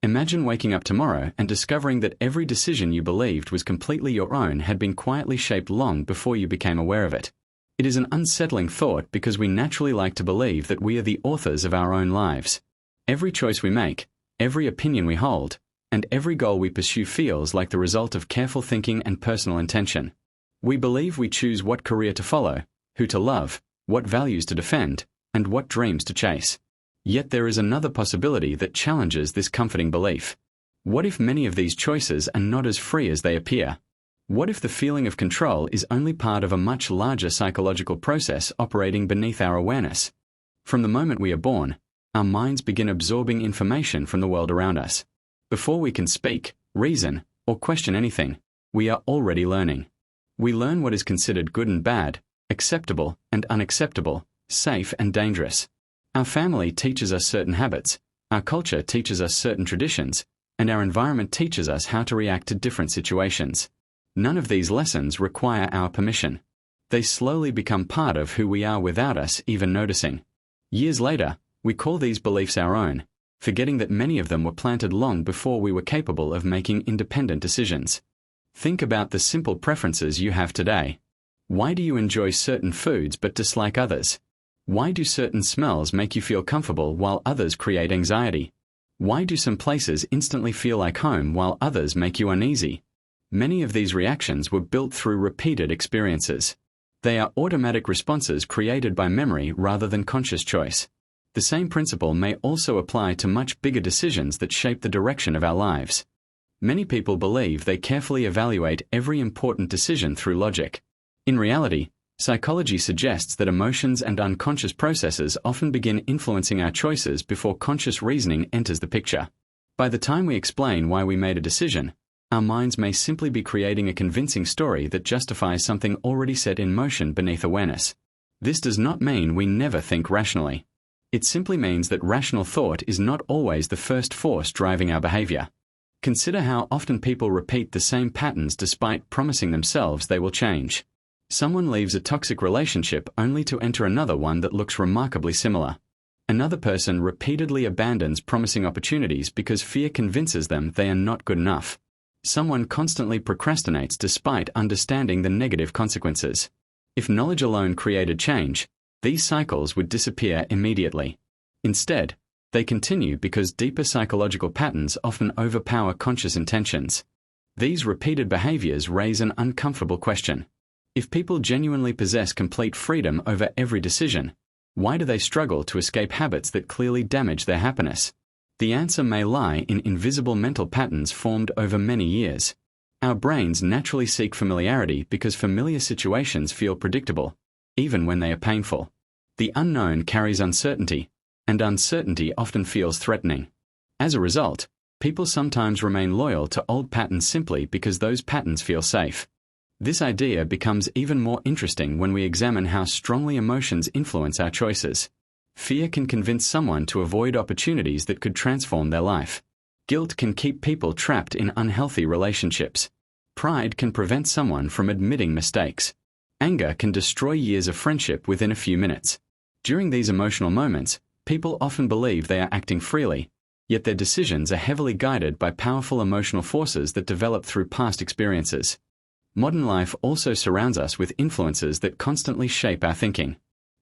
Imagine waking up tomorrow and discovering that every decision you believed was completely your own had been quietly shaped long before you became aware of it. It is an unsettling thought because we naturally like to believe that we are the authors of our own lives. Every choice we make, every opinion we hold, and every goal we pursue feels like the result of careful thinking and personal intention. We believe we choose what career to follow, who to love, what values to defend, and what dreams to chase. Yet there is another possibility that challenges this comforting belief. What if many of these choices are not as free as they appear? What if the feeling of control is only part of a much larger psychological process operating beneath our awareness? From the moment we are born, our minds begin absorbing information from the world around us. Before we can speak, reason, or question anything, we are already learning. We learn what is considered good and bad, acceptable and unacceptable, safe and dangerous. Our family teaches us certain habits, our culture teaches us certain traditions, and our environment teaches us how to react to different situations. None of these lessons require our permission. They slowly become part of who we are without us even noticing. Years later, we call these beliefs our own, forgetting that many of them were planted long before we were capable of making independent decisions. Think about the simple preferences you have today. Why do you enjoy certain foods but dislike others? Why do certain smells make you feel comfortable while others create anxiety? Why do some places instantly feel like home while others make you uneasy? Many of these reactions were built through repeated experiences. They are automatic responses created by memory rather than conscious choice. The same principle may also apply to much bigger decisions that shape the direction of our lives. Many people believe they carefully evaluate every important decision through logic. In reality, psychology suggests that emotions and unconscious processes often begin influencing our choices before conscious reasoning enters the picture. By the time we explain why we made a decision, our minds may simply be creating a convincing story that justifies something already set in motion beneath awareness. This does not mean we never think rationally. It simply means that rational thought is not always the first force driving our behavior. Consider how often people repeat the same patterns despite promising themselves they will change. Someone leaves a toxic relationship only to enter another one that looks remarkably similar. Another person repeatedly abandons promising opportunities because fear convinces them they are not good enough. Someone constantly procrastinates despite understanding the negative consequences. If knowledge alone created change, these cycles would disappear immediately. Instead, they continue because deeper psychological patterns often overpower conscious intentions. These repeated behaviors raise an uncomfortable question. If people genuinely possess complete freedom over every decision, why do they struggle to escape habits that clearly damage their happiness? The answer may lie in invisible mental patterns formed over many years. Our brains naturally seek familiarity because familiar situations feel predictable, even when they are painful. The unknown carries uncertainty, and uncertainty often feels threatening. As a result, people sometimes remain loyal to old patterns simply because those patterns feel safe. This idea becomes even more interesting when we examine how strongly emotions influence our choices. Fear can convince someone to avoid opportunities that could transform their life. Guilt can keep people trapped in unhealthy relationships. Pride can prevent someone from admitting mistakes. Anger can destroy years of friendship within a few minutes. During these emotional moments, people often believe they are acting freely, yet their decisions are heavily guided by powerful emotional forces that develop through past experiences. Modern life also surrounds us with influences that constantly shape our thinking.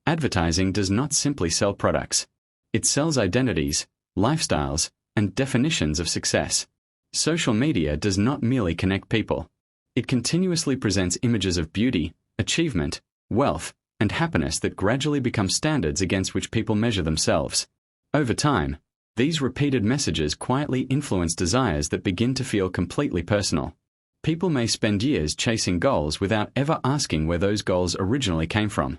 Advertising does not simply sell products. It sells identities, lifestyles, and definitions of success. Social media does not merely connect people. It continuously presents images of beauty, achievement, wealth, and happiness that gradually become standards against which people measure themselves. Over time, these repeated messages quietly influence desires that begin to feel completely personal. People may spend years chasing goals without ever asking where those goals originally came from.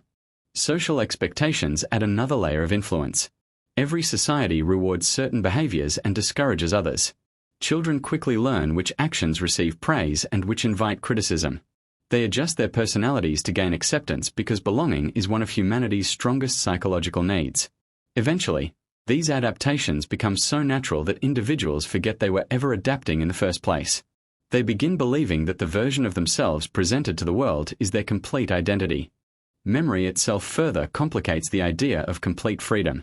Social expectations add another layer of influence. Every society rewards certain behaviors and discourages others. Children quickly learn which actions receive praise and which invite criticism. They adjust their personalities to gain acceptance because belonging is one of humanity's strongest psychological needs. Eventually, these adaptations become so natural that individuals forget they were ever adapting in the first place. They begin believing that the version of themselves presented to the world is their complete identity. Memory itself further complicates the idea of complete freedom.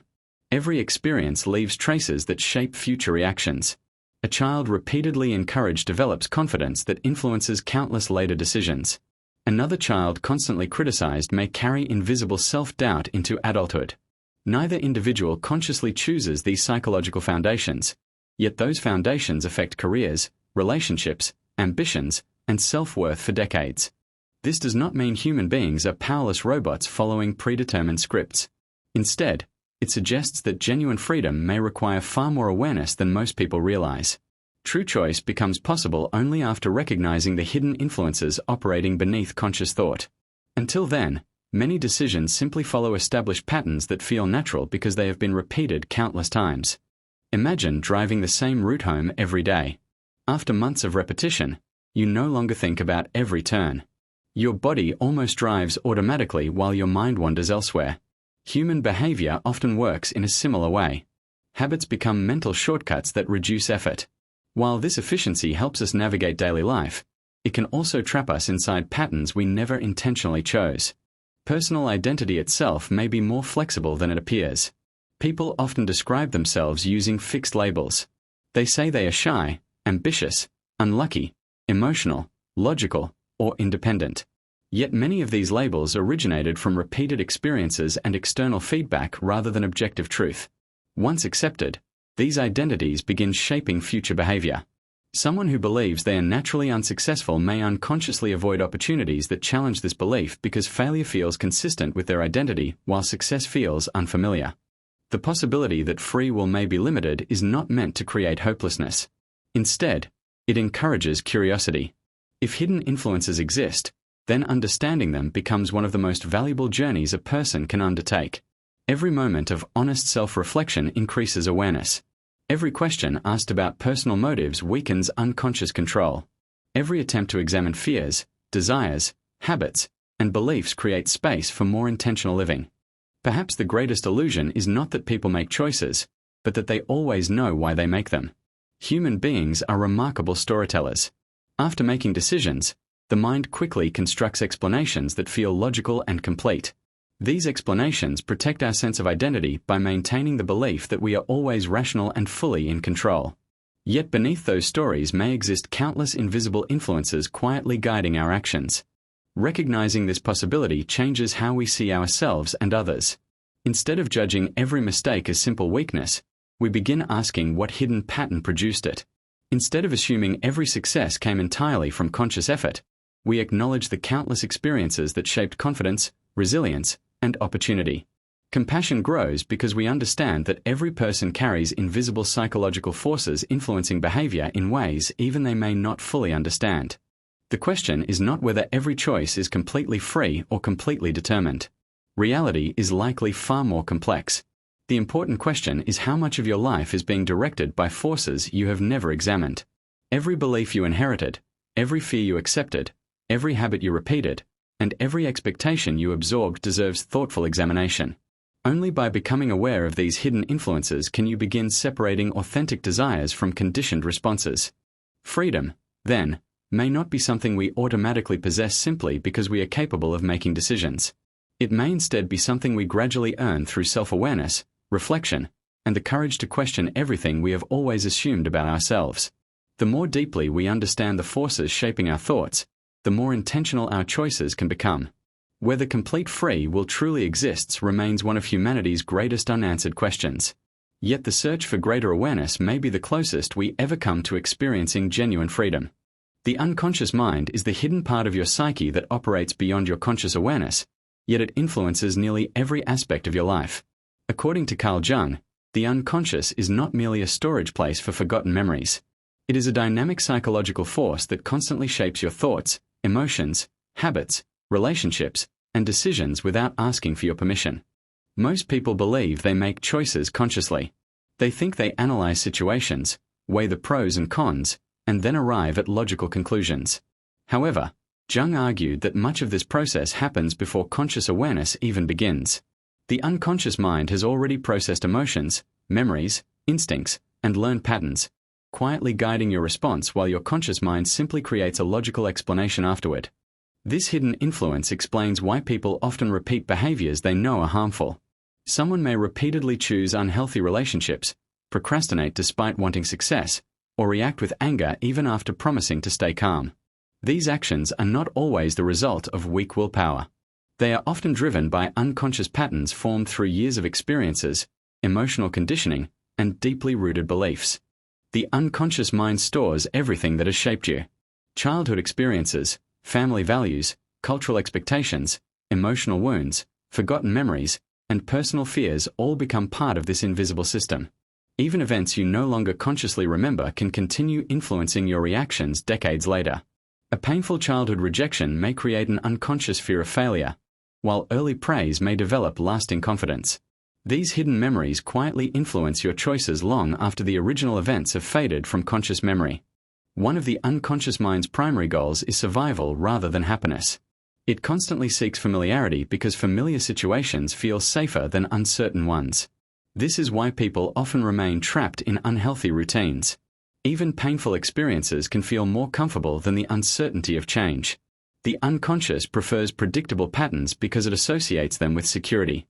Every experience leaves traces that shape future reactions. A child repeatedly encouraged develops confidence that influences countless later decisions. Another child constantly criticized may carry invisible self-doubt into adulthood. Neither individual consciously chooses these psychological foundations, yet those foundations affect careers, relationships, ambitions, and self-worth for decades. This does not mean human beings are powerless robots following predetermined scripts. Instead, it suggests that genuine freedom may require far more awareness than most people realize. True choice becomes possible only after recognizing the hidden influences operating beneath conscious thought. Until then, many decisions simply follow established patterns that feel natural because they have been repeated countless times. Imagine driving the same route home every day. After months of repetition, you no longer think about every turn. Your body almost drives automatically while your mind wanders elsewhere. Human behavior often works in a similar way. Habits become mental shortcuts that reduce effort. While this efficiency helps us navigate daily life, it can also trap us inside patterns we never intentionally chose. Personal identity itself may be more flexible than it appears. People often describe themselves using fixed labels. They say they are shy, ambitious, unlucky, emotional, logical, or independent. Yet many of these labels originated from repeated experiences and external feedback rather than objective truth. Once accepted, these identities begin shaping future behavior. Someone who believes they are naturally unsuccessful may unconsciously avoid opportunities that challenge this belief because failure feels consistent with their identity while success feels unfamiliar. The possibility that free will may be limited is not meant to create hopelessness. Instead, it encourages curiosity. If hidden influences exist, then understanding them becomes one of the most valuable journeys a person can undertake. Every moment of honest self-reflection increases awareness. Every question asked about personal motives weakens unconscious control. Every attempt to examine fears, desires, habits, and beliefs creates space for more intentional living. Perhaps the greatest illusion is not that people make choices, but that they always know why they make them. Human beings are remarkable storytellers. After making decisions, the mind quickly constructs explanations that feel logical and complete. These explanations protect our sense of identity by maintaining the belief that we are always rational and fully in control. Yet beneath those stories may exist countless invisible influences quietly guiding our actions. Recognizing this possibility changes how we see ourselves and others. Instead of judging every mistake as simple weakness, we begin asking what hidden pattern produced it. Instead of assuming every success came entirely from conscious effort, we acknowledge the countless experiences that shaped confidence, resilience, and opportunity. Compassion grows because we understand that every person carries invisible psychological forces influencing behavior in ways even they may not fully understand. The question is not whether every choice is completely free or completely determined. Reality is likely far more complex. The important question is how much of your life is being directed by forces you have never examined. Every belief you inherited, every fear you accepted, every habit you repeated, and every expectation you absorbed deserves thoughtful examination. Only by becoming aware of these hidden influences can you begin separating authentic desires from conditioned responses. Freedom, then, may not be something we automatically possess simply because we are capable of making decisions. It may instead be something we gradually earn through self-awareness, reflection, and the courage to question everything we have always assumed about ourselves. The more deeply we understand the forces shaping our thoughts, the more intentional our choices can become. Whether complete free will truly exists remains one of humanity's greatest unanswered questions. Yet the search for greater awareness may be the closest we ever come to experiencing genuine freedom. The unconscious mind is the hidden part of your psyche that operates beyond your conscious awareness, yet it influences nearly every aspect of your life. According to Carl Jung, the unconscious is not merely a storage place for forgotten memories. It is a dynamic psychological force that constantly shapes your thoughts, emotions, habits, relationships, and decisions without asking for your permission. Most people believe they make choices consciously. They think they analyze situations, weigh the pros and cons, and then arrive at logical conclusions. However, Jung argued that much of this process happens before conscious awareness even begins. The unconscious mind has already processed emotions, memories, instincts, and learned patterns, quietly guiding your response while your conscious mind simply creates a logical explanation afterward. This hidden influence explains why people often repeat behaviors they know are harmful. Someone may repeatedly choose unhealthy relationships, procrastinate despite wanting success, or react with anger even after promising to stay calm. These actions are not always the result of weak willpower. They are often driven by unconscious patterns formed through years of experiences, emotional conditioning, and deeply rooted beliefs. The unconscious mind stores everything that has shaped you. Childhood experiences, family values, cultural expectations, emotional wounds, forgotten memories, and personal fears all become part of this invisible system. Even events you no longer consciously remember can continue influencing your reactions decades later. A painful childhood rejection may create an unconscious fear of failure, while early praise may develop lasting confidence. These hidden memories quietly influence your choices long after the original events have faded from conscious memory. One of the unconscious mind's primary goals is survival rather than happiness. It constantly seeks familiarity because familiar situations feel safer than uncertain ones. This is why people often remain trapped in unhealthy routines. Even painful experiences can feel more comfortable than the uncertainty of change. The unconscious prefers predictable patterns because it associates them with security.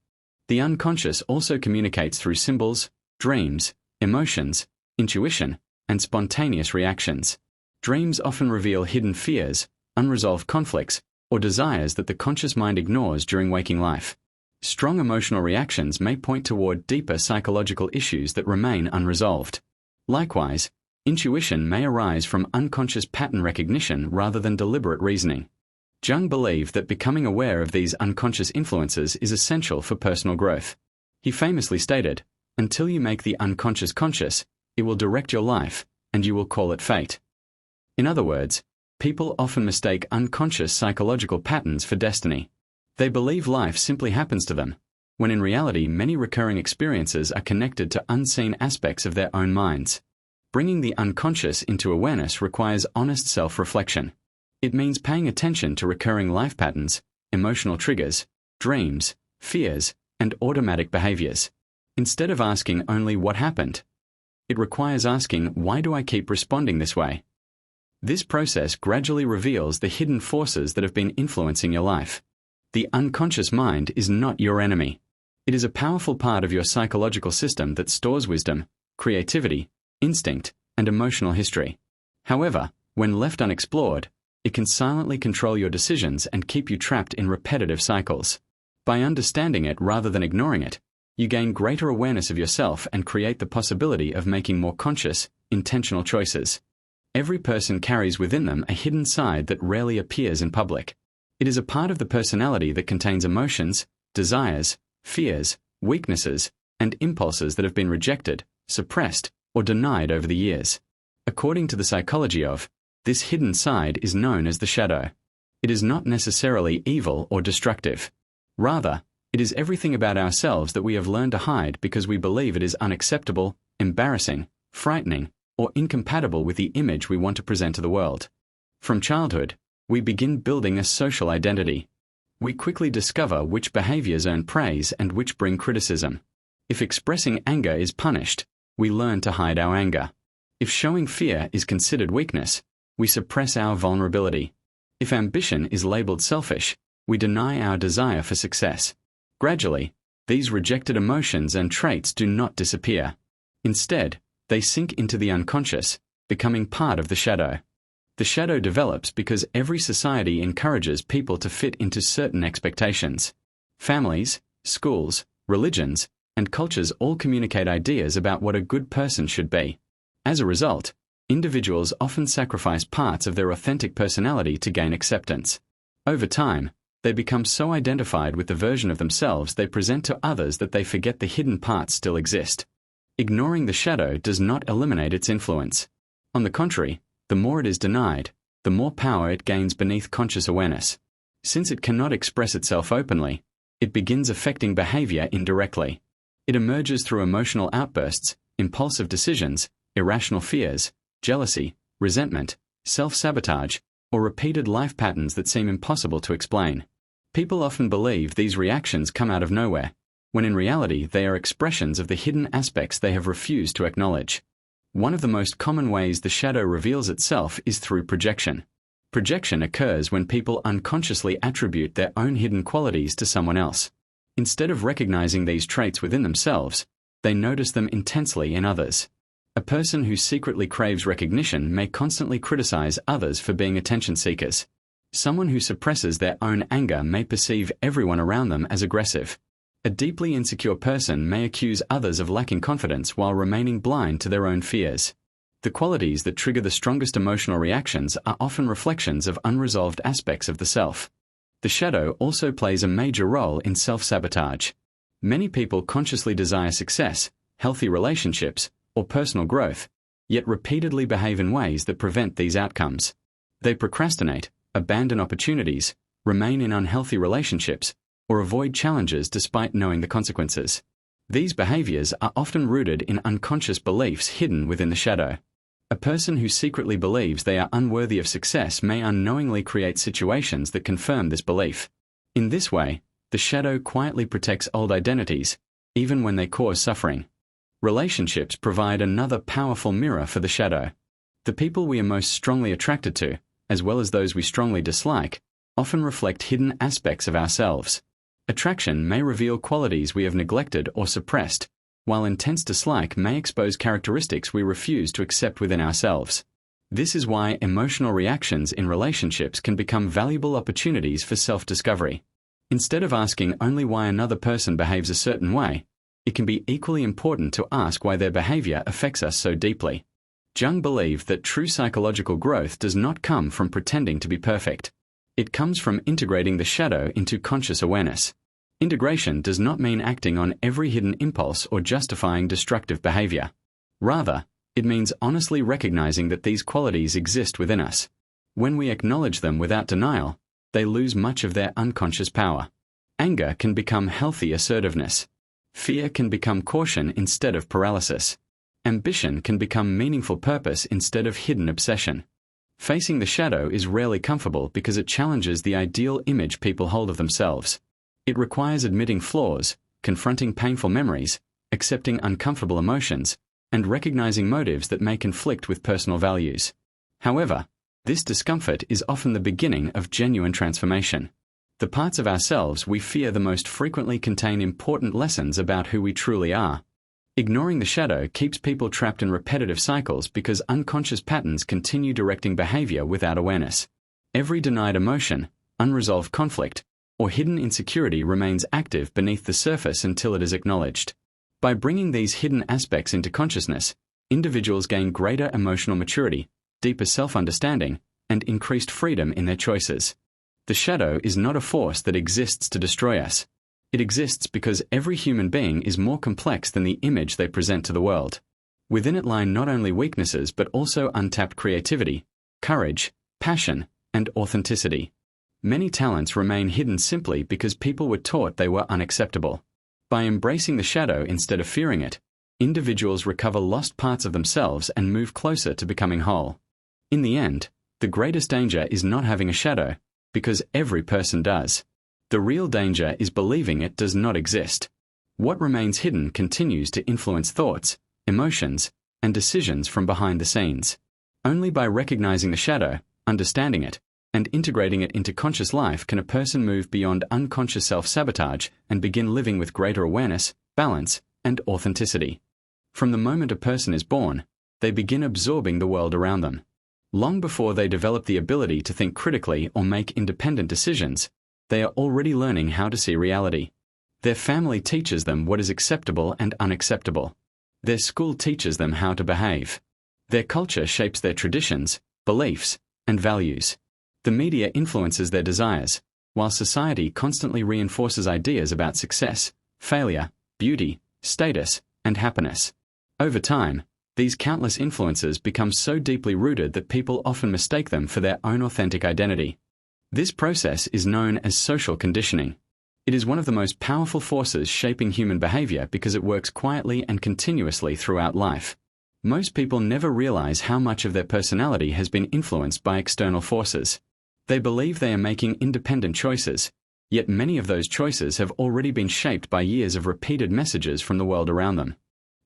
The unconscious also communicates through symbols, dreams, emotions, intuition, and spontaneous reactions. Dreams often reveal hidden fears, unresolved conflicts, or desires that the conscious mind ignores during waking life. Strong emotional reactions may point toward deeper psychological issues that remain unresolved. Likewise, intuition may arise from unconscious pattern recognition rather than deliberate reasoning. Jung believed that becoming aware of these unconscious influences is essential for personal growth. He famously stated, "Until you make the unconscious conscious, it will direct your life, and you will call it fate." In other words, people often mistake unconscious psychological patterns for destiny. They believe life simply happens to them, when in reality many recurring experiences are connected to unseen aspects of their own minds. Bringing the unconscious into awareness requires honest self-reflection. It means paying attention to recurring life patterns, emotional triggers, dreams, fears, and automatic behaviors. Instead of asking only what happened, it requires asking, why do I keep responding this way? This process gradually reveals the hidden forces that have been influencing your life. The unconscious mind is not your enemy. It is a powerful part of your psychological system that stores wisdom, creativity, instinct, and emotional history. However, when left unexplored, it can silently control your decisions and keep you trapped in repetitive cycles. By understanding it rather than ignoring it, you gain greater awareness of yourself and create the possibility of making more conscious, intentional choices. Every person carries within them a hidden side that rarely appears in public. It is a part of the personality that contains emotions, desires, fears, weaknesses, and impulses that have been rejected, suppressed, or denied over the years. According to the psychology of, this hidden side is known as the shadow. It is not necessarily evil or destructive. Rather, it is everything about ourselves that we have learned to hide because we believe it is unacceptable, embarrassing, frightening, or incompatible with the image we want to present to the world. From childhood, we begin building a social identity. We quickly discover which behaviors earn praise and which bring criticism. If expressing anger is punished, we learn to hide our anger. If showing fear is considered weakness, we suppress our vulnerability. If ambition is labeled selfish, we deny our desire for success. Gradually, these rejected emotions and traits do not disappear. Instead, they sink into the unconscious, becoming part of the shadow. The shadow develops because every society encourages people to fit into certain expectations. Families, schools, religions, and cultures all communicate ideas about what a good person should be. As a result, individuals often sacrifice parts of their authentic personality to gain acceptance. Over time, they become so identified with the version of themselves they present to others that they forget the hidden parts still exist. Ignoring the shadow does not eliminate its influence. On the contrary, the more it is denied, the more power it gains beneath conscious awareness. Since it cannot express itself openly, it begins affecting behavior indirectly. It emerges through emotional outbursts, impulsive decisions, irrational fears, jealousy, resentment, self-sabotage, or repeated life patterns that seem impossible to explain. People often believe these reactions come out of nowhere, when in reality they are expressions of the hidden aspects they have refused to acknowledge. One of the most common ways the shadow reveals itself is through projection. Projection occurs when people unconsciously attribute their own hidden qualities to someone else. Instead of recognizing these traits within themselves, they notice them intensely in others. A person who secretly craves recognition may constantly criticize others for being attention seekers. Someone who suppresses their own anger may perceive everyone around them as aggressive. A deeply insecure person may accuse others of lacking confidence while remaining blind to their own fears. The qualities that trigger the strongest emotional reactions are often reflections of unresolved aspects of the self. The shadow also plays a major role in self-sabotage. Many people consciously desire success, healthy relationships, or personal growth, yet repeatedly behave in ways that prevent these outcomes. They procrastinate, abandon opportunities, remain in unhealthy relationships, or avoid challenges despite knowing the consequences. These behaviors are often rooted in unconscious beliefs hidden within the shadow. A person who secretly believes they are unworthy of success may unknowingly create situations that confirm this belief. In this way, the shadow quietly protects old identities, even when they cause suffering. Relationships provide another powerful mirror for the shadow. The people we are most strongly attracted to, as well as those we strongly dislike, often reflect hidden aspects of ourselves. Attraction may reveal qualities we have neglected or suppressed, while intense dislike may expose characteristics we refuse to accept within ourselves. This is why emotional reactions in relationships can become valuable opportunities for self-discovery. Instead of asking only why another person behaves a certain way, it can be equally important to ask why their behavior affects us so deeply. Jung believed that true psychological growth does not come from pretending to be perfect. It comes from integrating the shadow into conscious awareness. Integration does not mean acting on every hidden impulse or justifying destructive behavior. Rather, it means honestly recognizing that these qualities exist within us. When we acknowledge them without denial, they lose much of their unconscious power. Anger can become healthy assertiveness. Fear can become caution instead of paralysis. Ambition can become meaningful purpose instead of hidden obsession. Facing the shadow is rarely comfortable because it challenges the ideal image people hold of themselves. It requires admitting flaws, confronting painful memories, accepting uncomfortable emotions, and recognizing motives that may conflict with personal values. However, this discomfort is often the beginning of genuine transformation. The parts of ourselves we fear the most frequently contain important lessons about who we truly are. Ignoring the shadow keeps people trapped in repetitive cycles because unconscious patterns continue directing behavior without awareness. Every denied emotion, unresolved conflict, or hidden insecurity remains active beneath the surface until it is acknowledged. By bringing these hidden aspects into consciousness, individuals gain greater emotional maturity, deeper self-understanding, and increased freedom in their choices. The shadow is not a force that exists to destroy us. It exists because every human being is more complex than the image they present to the world. Within it lie not only weaknesses but also untapped creativity, courage, passion, and authenticity. Many talents remain hidden simply because people were taught they were unacceptable. By embracing the shadow instead of fearing it, individuals recover lost parts of themselves and move closer to becoming whole. In the end, the greatest danger is not having a shadow, because every person does. The real danger is believing it does not exist. What remains hidden continues to influence thoughts, emotions, and decisions from behind the scenes. Only by recognizing the shadow, understanding it, and integrating it into conscious life can a person move beyond unconscious self-sabotage and begin living with greater awareness, balance, and authenticity. From the moment a person is born, they begin absorbing the world around them. Long before they develop the ability to think critically or make independent decisions, they are already learning how to see reality. Their family teaches them what is acceptable and unacceptable. Their school teaches them how to behave. Their culture shapes their traditions, beliefs, and values. The media influences their desires, while society constantly reinforces ideas about success, failure, beauty, status, and happiness. Over time, these countless influences become so deeply rooted that people often mistake them for their own authentic identity. This process is known as social conditioning. It is one of the most powerful forces shaping human behavior because it works quietly and continuously throughout life. Most people never realize how much of their personality has been influenced by external forces. They believe they are making independent choices, yet many of those choices have already been shaped by years of repeated messages from the world around them.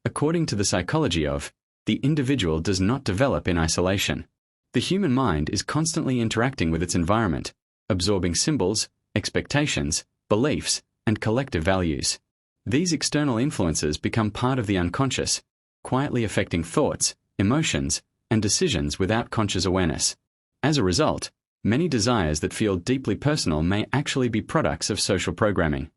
According to the psychology of, the individual does not develop in isolation. The human mind is constantly interacting with its environment, absorbing symbols, expectations, beliefs, and collective values. These external influences become part of the unconscious, quietly affecting thoughts, emotions, and decisions without conscious awareness. As a result, many desires that feel deeply personal may actually be products of social programming.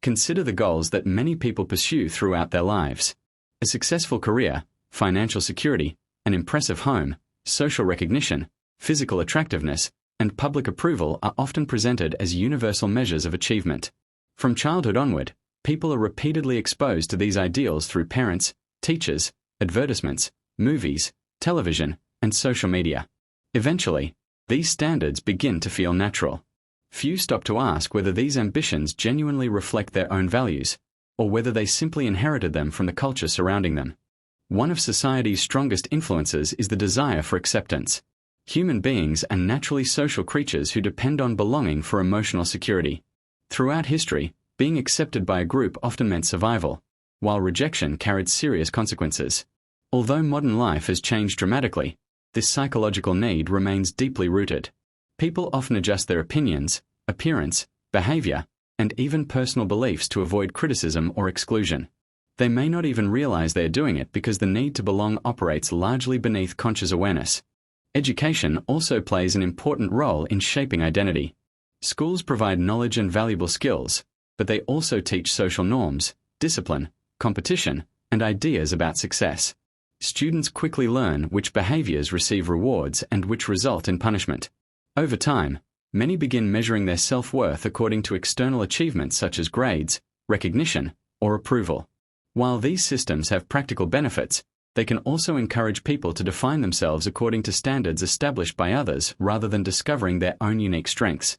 Consider the goals that many people pursue throughout their lives. A successful career, financial security, an impressive home, social recognition, physical attractiveness, and public approval are often presented as universal measures of achievement. From childhood onward, people are repeatedly exposed to these ideals through parents, teachers, advertisements, movies, television, and social media. Eventually, these standards begin to feel natural. Few stop to ask whether these ambitions genuinely reflect their own values, or whether they simply inherited them from the culture surrounding them. One of society's strongest influences is the desire for acceptance. Human beings are naturally social creatures who depend on belonging for emotional security. Throughout history, being accepted by a group often meant survival, while rejection carried serious consequences. Although modern life has changed dramatically, this psychological need remains deeply rooted. People often adjust their opinions, appearance, behavior, and even personal beliefs to avoid criticism or exclusion. They may not even realize they are doing it because the need to belong operates largely beneath conscious awareness. Education also plays an important role in shaping identity. Schools provide knowledge and valuable skills, but they also teach social norms, discipline, competition, and ideas about success. Students quickly learn which behaviors receive rewards and which result in punishment. Over time, many begin measuring their self-worth according to external achievements such as grades, recognition, or approval. While these systems have practical benefits, they can also encourage people to define themselves according to standards established by others rather than discovering their own unique strengths.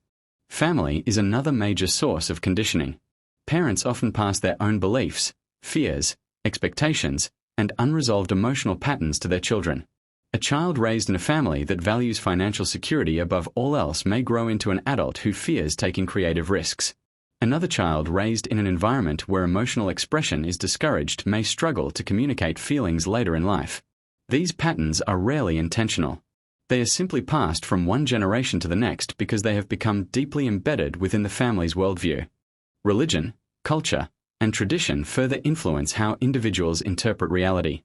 Family is another major source of conditioning. Parents often pass their own beliefs, fears, expectations, and unresolved emotional patterns to their children. A child raised in a family that values financial security above all else may grow into an adult who fears taking creative risks. Another child raised in an environment where emotional expression is discouraged may struggle to communicate feelings later in life. These patterns are rarely intentional. They are simply passed from one generation to the next because they have become deeply embedded within the family's worldview. Religion, culture, and tradition further influence how individuals interpret reality.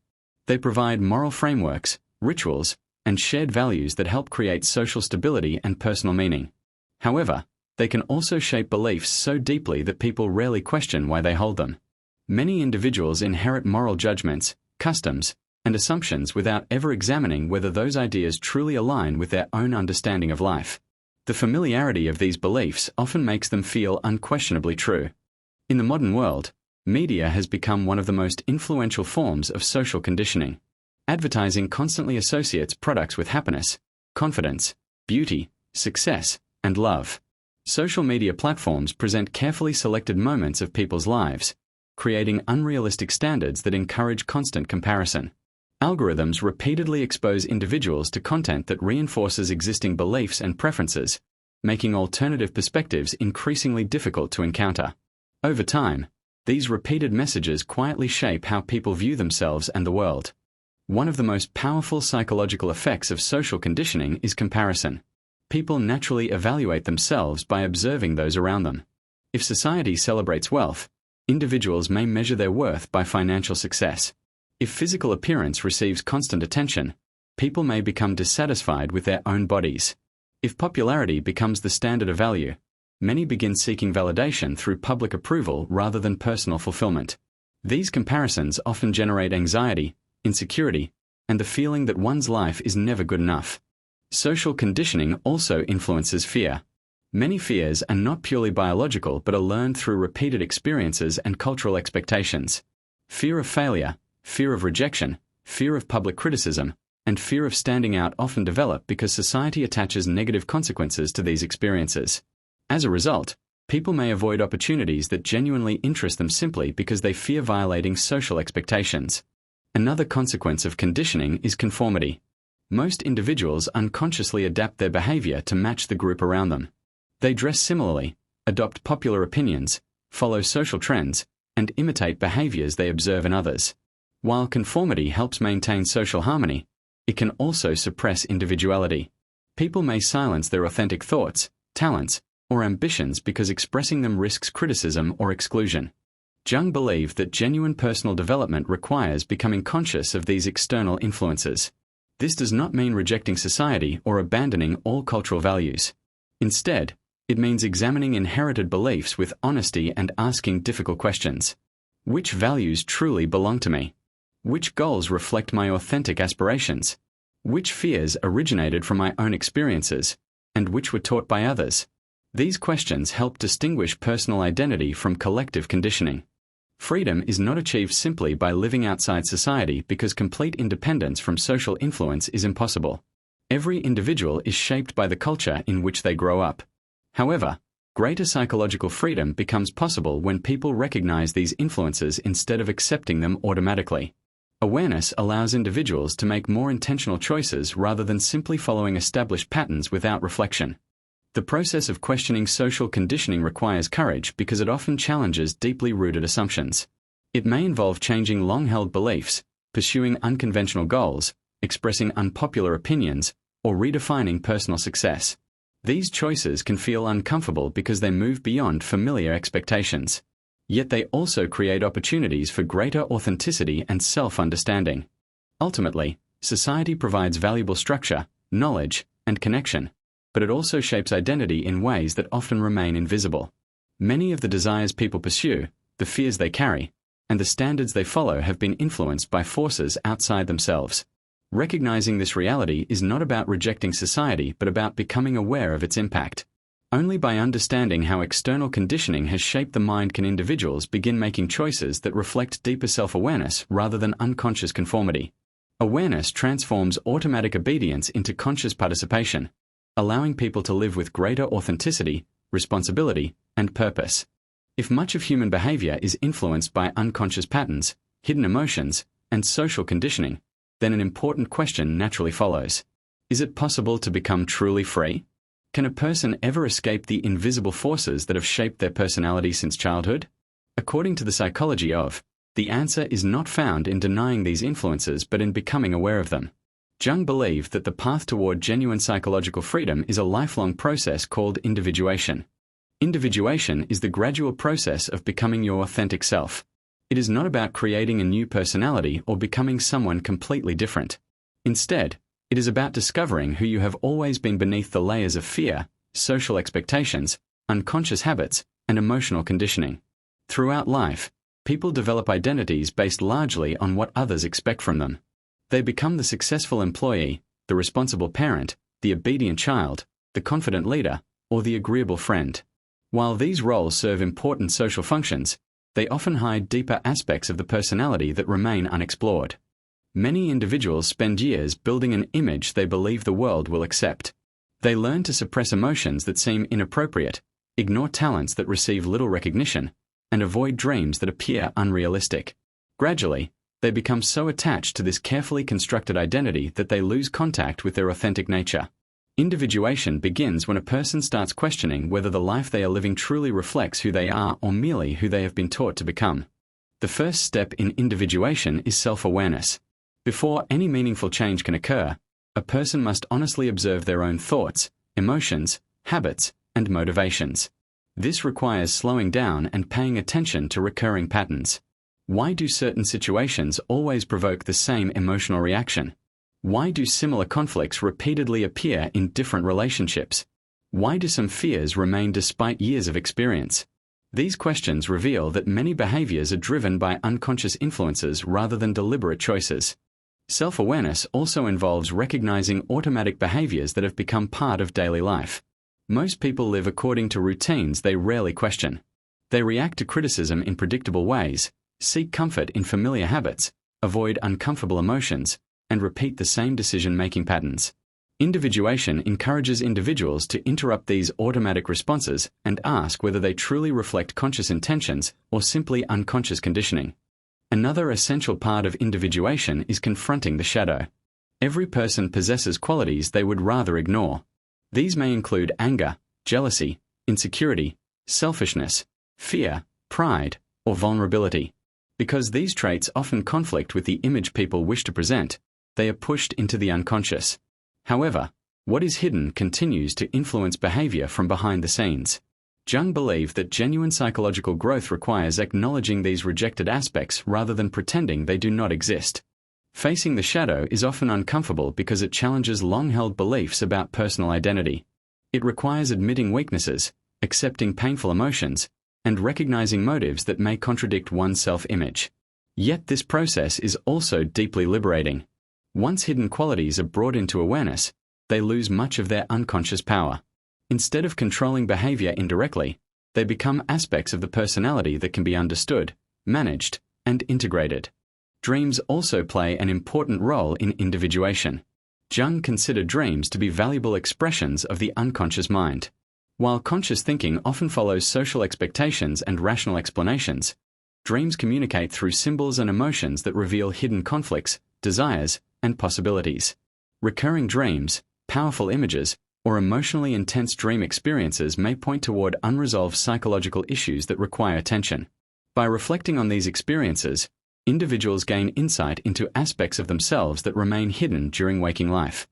They provide moral frameworks, rituals, and shared values that help create social stability and personal meaning. However, they can also shape beliefs so deeply that people rarely question why they hold them. Many individuals inherit moral judgments, customs, and assumptions without ever examining whether those ideas truly align with their own understanding of life. The familiarity of these beliefs often makes them feel unquestionably true. In the modern world, media has become one of the most influential forms of social conditioning. Advertising constantly associates products with happiness, confidence, beauty, success, and love. Social media platforms present carefully selected moments of people's lives, creating unrealistic standards that encourage constant comparison. Algorithms repeatedly expose individuals to content that reinforces existing beliefs and preferences, making alternative perspectives increasingly difficult to encounter. Over time, these repeated messages quietly shape how people view themselves and the world. One of the most powerful psychological effects of social conditioning is comparison. People naturally evaluate themselves by observing those around them. If society celebrates wealth, individuals may measure their worth by financial success. If physical appearance receives constant attention, people may become dissatisfied with their own bodies. If popularity becomes the standard of value, many begin seeking validation through public approval rather than personal fulfillment. These comparisons often generate anxiety, insecurity, and the feeling that one's life is never good enough. Social conditioning also influences fear. Many fears are not purely biological but are learned through repeated experiences and cultural expectations. Fear of failure, fear of rejection, fear of public criticism, and fear of standing out often develop because society attaches negative consequences to these experiences. As a result, people may avoid opportunities that genuinely interest them simply because they fear violating social expectations. Another consequence of conditioning is conformity. Most individuals unconsciously adapt their behavior to match the group around them. They dress similarly, adopt popular opinions, follow social trends, and imitate behaviors they observe in others. While conformity helps maintain social harmony, it can also suppress individuality. People may silence their authentic thoughts, talents, or ambitions because expressing them risks criticism or exclusion. Jung believed that genuine personal development requires becoming conscious of these external influences. This does not mean rejecting society or abandoning all cultural values. Instead, it means examining inherited beliefs with honesty and asking difficult questions. Which values truly belong to me? Which goals reflect my authentic aspirations? Which fears originated from my own experiences, and which were taught by others? These questions help distinguish personal identity from collective conditioning. Freedom is not achieved simply by living outside society because complete independence from social influence is impossible. Every individual is shaped by the culture in which they grow up. However, greater psychological freedom becomes possible when people recognize these influences instead of accepting them automatically. Awareness allows individuals to make more intentional choices rather than simply following established patterns without reflection. The process of questioning social conditioning requires courage because it often challenges deeply rooted assumptions. It may involve changing long-held beliefs, pursuing unconventional goals, expressing unpopular opinions, or redefining personal success. These choices can feel uncomfortable because they move beyond familiar expectations. Yet they also create opportunities for greater authenticity and self-understanding. Ultimately, society provides valuable structure, knowledge, and connection, but it also shapes identity in ways that often remain invisible. Many of the desires people pursue, the fears they carry, and the standards they follow have been influenced by forces outside themselves. Recognizing this reality is not about rejecting society but about becoming aware of its impact. Only by understanding how external conditioning has shaped the mind can individuals begin making choices that reflect deeper self-awareness rather than unconscious conformity. Awareness transforms automatic obedience into conscious participation, allowing people to live with greater authenticity, responsibility, and purpose. If much of human behavior is influenced by unconscious patterns, hidden emotions, and social conditioning, then an important question naturally follows. Is it possible to become truly free? Can a person ever escape the invisible forces that have shaped their personality since childhood? According to the psychology of, the answer is not found in denying these influences but in becoming aware of them. Jung believed that the path toward genuine psychological freedom is a lifelong process called individuation. Individuation is the gradual process of becoming your authentic self. It is not about creating a new personality or becoming someone completely different. Instead, it is about discovering who you have always been beneath the layers of fear, social expectations, unconscious habits, and emotional conditioning. Throughout life, people develop identities based largely on what others expect from them. They become the successful employee, the responsible parent, the obedient child, the confident leader, or the agreeable friend. While these roles serve important social functions, they often hide deeper aspects of the personality that remain unexplored. Many individuals spend years building an image they believe the world will accept. They learn to suppress emotions that seem inappropriate, ignore talents that receive little recognition, and avoid dreams that appear unrealistic. Gradually, they become so attached to this carefully constructed identity that they lose contact with their authentic nature. Individuation begins when a person starts questioning whether the life they are living truly reflects who they are or merely who they have been taught to become. The first step in individuation is self-awareness. Before any meaningful change can occur, a person must honestly observe their own thoughts, emotions, habits, and motivations. This requires slowing down and paying attention to recurring patterns. Why do certain situations always provoke the same emotional reaction? Why do similar conflicts repeatedly appear in different relationships? Why do some fears remain despite years of experience? These questions reveal that many behaviors are driven by unconscious influences rather than deliberate choices. Self-awareness also involves recognizing automatic behaviors that have become part of daily life. Most people live according to routines they rarely question. They react to criticism in predictable ways, seek comfort in familiar habits, avoid uncomfortable emotions, and repeat the same decision-making patterns. Individuation encourages individuals to interrupt these automatic responses and ask whether they truly reflect conscious intentions or simply unconscious conditioning. Another essential part of individuation is confronting the shadow. Every person possesses qualities they would rather ignore. These may include anger, jealousy, insecurity, selfishness, fear, pride, or vulnerability. Because these traits often conflict with the image people wish to present, they are pushed into the unconscious. However, what is hidden continues to influence behavior from behind the scenes. Jung believed that genuine psychological growth requires acknowledging these rejected aspects rather than pretending they do not exist. Facing the shadow is often uncomfortable because it challenges long-held beliefs about personal identity. It requires admitting weaknesses, accepting painful emotions, and recognizing motives that may contradict one's self-image. Yet this process is also deeply liberating. Once hidden qualities are brought into awareness, they lose much of their unconscious power. Instead of controlling behavior indirectly, they become aspects of the personality that can be understood, managed, and integrated. Dreams also play an important role in individuation. Jung considered dreams to be valuable expressions of the unconscious mind. While conscious thinking often follows social expectations and rational explanations, dreams communicate through symbols and emotions that reveal hidden conflicts, desires, and possibilities. Recurring dreams, powerful images, or emotionally intense dream experiences may point toward unresolved psychological issues that require attention. By reflecting on these experiences, individuals gain insight into aspects of themselves that remain hidden during waking life.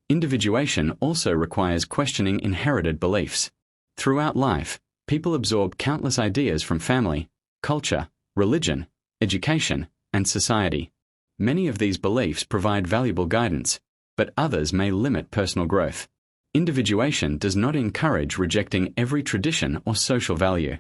Individuation also requires questioning inherited beliefs. Throughout life, people absorb countless ideas from family, culture, religion, education, and society. Many of these beliefs provide valuable guidance, but others may limit personal growth. Individuation does not encourage rejecting every tradition or social value.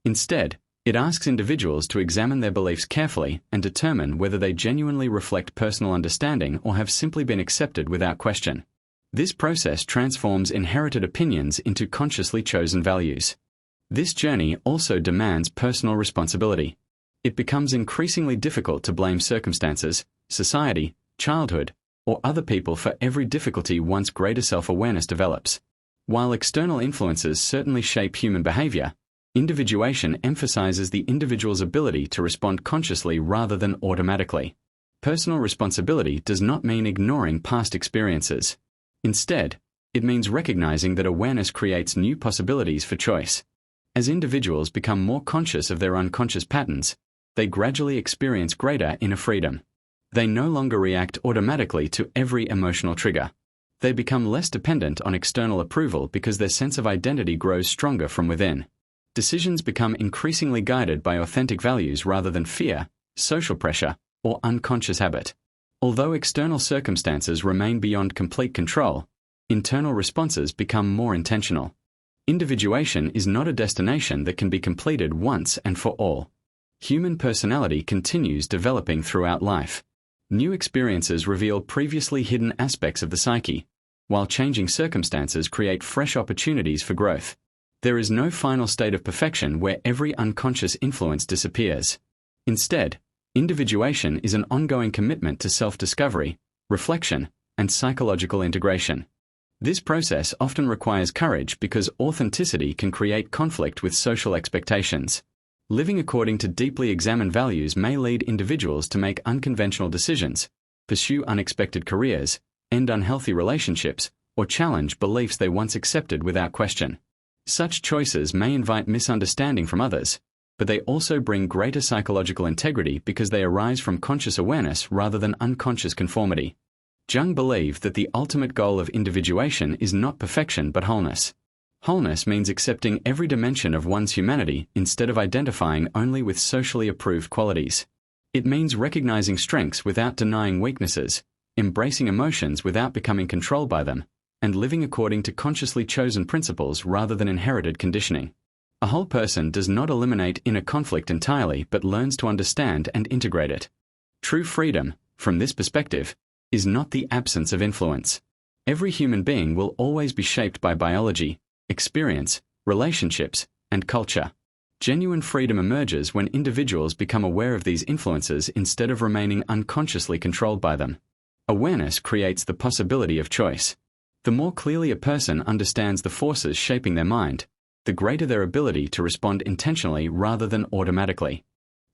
Instead, it asks individuals to examine their beliefs carefully and determine whether they genuinely reflect personal understanding or have simply been accepted without question. This process transforms inherited opinions into consciously chosen values. This journey also demands personal responsibility. It becomes increasingly difficult to blame circumstances, society, childhood, or other people for every difficulty once greater self-awareness develops. While external influences certainly shape human behavior, individuation emphasizes the individual's ability to respond consciously rather than automatically. Personal responsibility does not mean ignoring past experiences. Instead, it means recognizing that awareness creates new possibilities for choice. As individuals become more conscious of their unconscious patterns, they gradually experience greater inner freedom. They no longer react automatically to every emotional trigger. They become less dependent on external approval because their sense of identity grows stronger from within. Decisions become increasingly guided by authentic values rather than fear, social pressure, or unconscious habit. Although external circumstances remain beyond complete control, internal responses become more intentional. Individuation is not a destination that can be completed once and for all. Human personality continues developing throughout life. New experiences reveal previously hidden aspects of the psyche, while changing circumstances create fresh opportunities for growth. There is no final state of perfection where every unconscious influence disappears. Instead, individuation is an ongoing commitment to self-discovery, reflection, and psychological integration. This process often requires courage because authenticity can create conflict with social expectations. Living according to deeply examined values may lead individuals to make unconventional decisions, pursue unexpected careers, end unhealthy relationships, or challenge beliefs they once accepted without question. Such choices may invite misunderstanding from others, but they also bring greater psychological integrity because they arise from conscious awareness rather than unconscious conformity. Jung believed that the ultimate goal of individuation is not perfection but wholeness. Wholeness means accepting every dimension of one's humanity instead of identifying only with socially approved qualities. It means recognizing strengths without denying weaknesses, embracing emotions without becoming controlled by them, and living according to consciously chosen principles rather than inherited conditioning. A whole person does not eliminate inner conflict entirely but learns to understand and integrate it. True freedom, from this perspective, is not the absence of influence. Every human being will always be shaped by biology, experience, relationships, and culture. Genuine freedom emerges when individuals become aware of these influences instead of remaining unconsciously controlled by them. Awareness creates the possibility of choice. The more clearly a person understands the forces shaping their mind, the greater their ability to respond intentionally rather than automatically.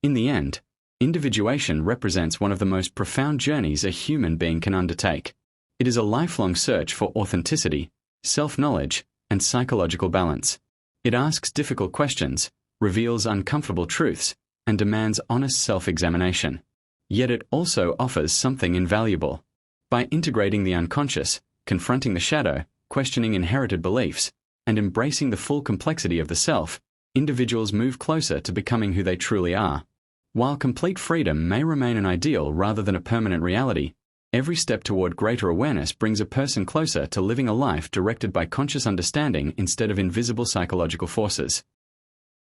In the end, individuation represents one of the most profound journeys a human being can undertake. It is a lifelong search for authenticity, self-knowledge, and psychological balance. It asks difficult questions, reveals uncomfortable truths, and demands honest self-examination. Yet it also offers something invaluable. By integrating the unconscious, confronting the shadow, questioning inherited beliefs, and embracing the full complexity of the self, individuals move closer to becoming who they truly are. While complete freedom may remain an ideal rather than a permanent reality, every step toward greater awareness brings a person closer to living a life directed by conscious understanding instead of invisible psychological forces.